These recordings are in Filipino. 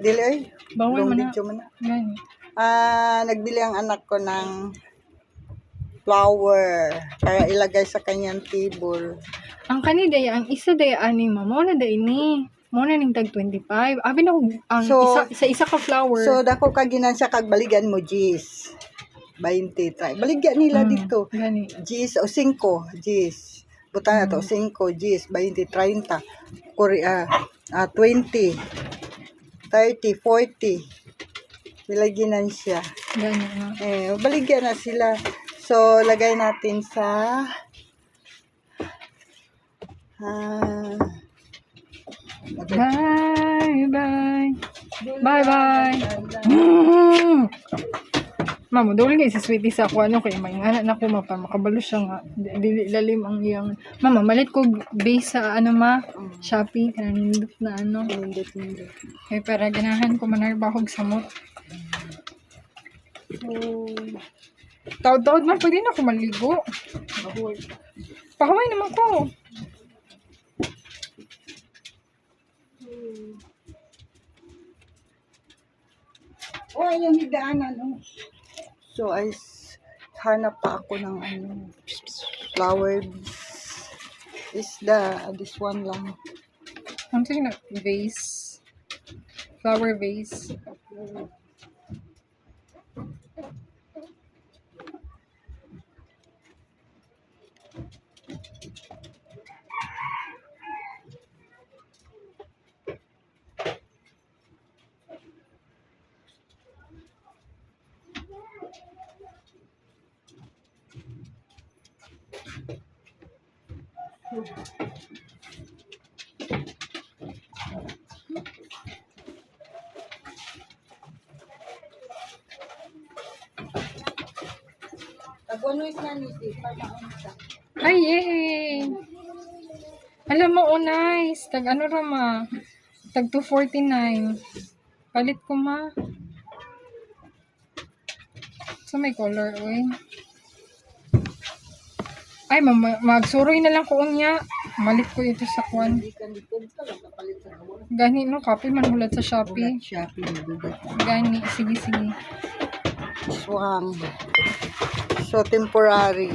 Dili ay. Bawal Long man na. video man na. Gani. Nagbili ang anak ko ng flower para ilagay sa kanyang table. Ang kanidaya, ang isa daya ani mo na day ni. Mo na ning tag 25. Abi na ang isa ka flower. So dako ka ginansya kag baligan mo G's. 20 try. Baligyan nila dito. Gani. G's o 5 G's. Butang na to 5 G's 20 30 20 30 40. Bilagyan siya. Gani. Baligyan na sila. So lagay natin sa Bye. Mamo, dole kay si Sweetie sa ako kay may anak na ko makabalo siya nga. Dili lalim ang iyang. Mama, malit ko base sa Shopee kanang nindot na nindot. Kay para ganahan ko manarbahog sa mo. Taod-taod man pwede na ako maligo. Pakamay naman ko. Yung higdaanan. So, hanap pa ako ng flower. This one lang. Something na vase. Flower vase. Ay, yay! Alam mo, nice. Tag ano rama? Tag 249. Palit ko ma. So, may color, oy. Ay, magsuroy na lang ko unya. Malit ko ito sa kwan. Gani, no? Copy man ulat sa Shopee. Gani, sige. Swang. So, temporary.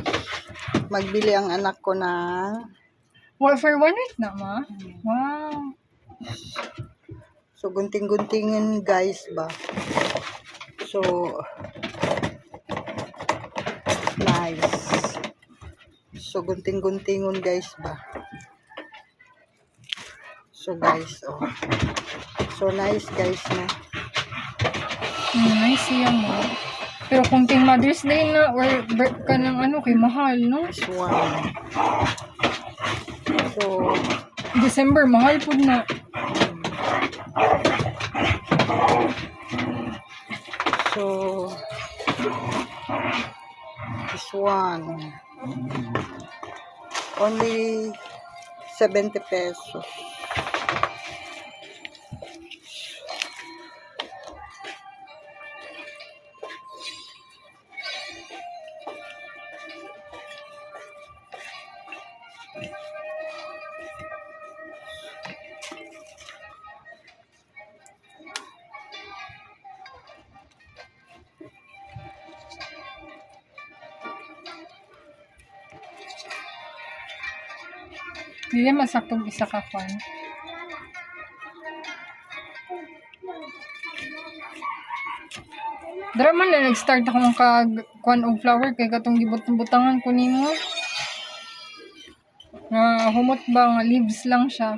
Magbili ang anak ko na for 1 week na, ma? Wow. So, gunting-guntingin guys ba? So, nice. So, gunting-guntingon guys ba? So, guys, So, nice guys na. Nice yan mo. Pero kung ting Mother's Day na or ka ng kay mahal, no? Swang. So, December, mahal po na. So, this one. Only 70 pesos. Hindi naman saktong isa ka kwan. Dara man na nag-start ako ng kwan og flower kay katong gibutang-butangan ko nimo. Humot ba nga leaves lang siya.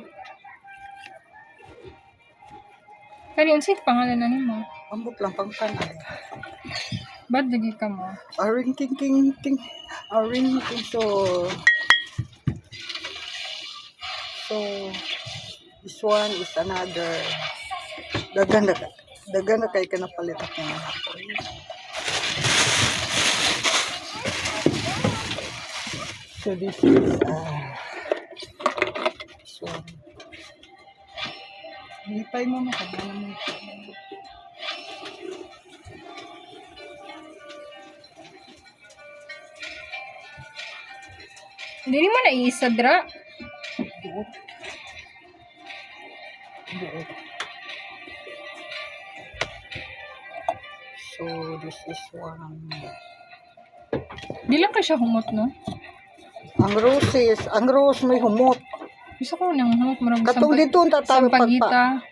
Kani unsay pangalan na nimo? Ambot lang pang kanan. Bad lagi ka mo. Aring ting. So, this one is another. Dagan na kay kanapalit ako. So, this is this one. Lipay mo makagana mo. Hindi mo na iisa dra. So, this is one. Di lang ka siya humot, no? Ang rose may humot. Gusto ko nang humot. Marang Katong dito ang tatawag sampagita.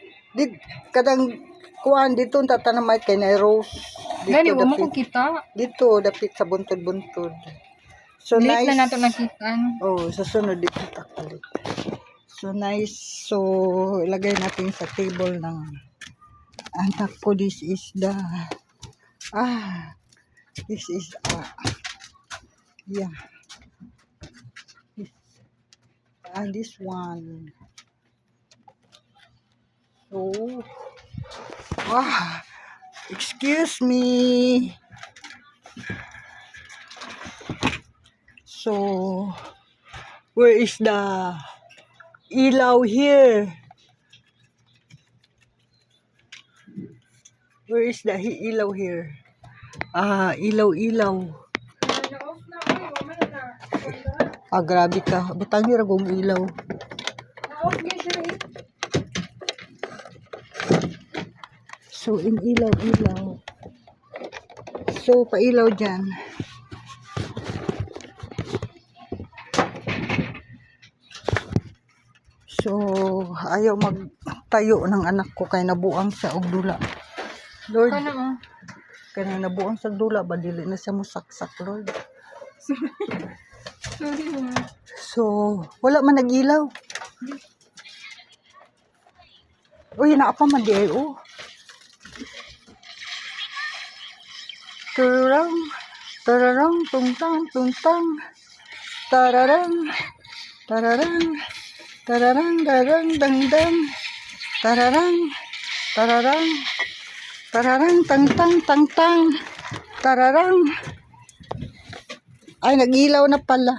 Kadang kuan dito ang tatanamay kay na rose. Gani, Dito wala mo dapit, kita. dito dapit sa buntod-buntod. So Late nice. na nato nakitaan. Oh, sa sunod dito takalit. So nice. So ilagay natin sa table ng anak ko. This is the this is yeah. And this one. So excuse me. So, where is the ilaw here? Where is the ilaw here? Ilaw. Grabe ka. Butang hira kong ilaw. So, in ilaw. So, pailaw dyan. So, ayaw magtayo ng anak ko kay nabuang sa og dula. Lord, Kana kay nabuang sa dula ba dili na siya musaksak, Lord. Sorry mo. So, wala man nagilaw. Uy, naa pa man di ay, oh. Tararang, tungtang. Tararang, dang. Tararang, tang. Tararang. Ay, nag-ilaw na pala.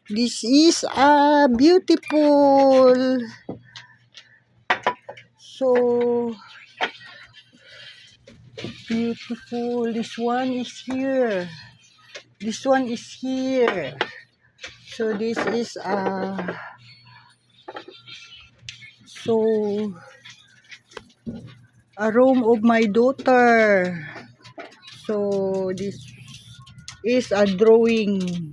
This is beautiful. So, beautiful. This one is here. So, this is a room of my daughter. So, this is a drawing.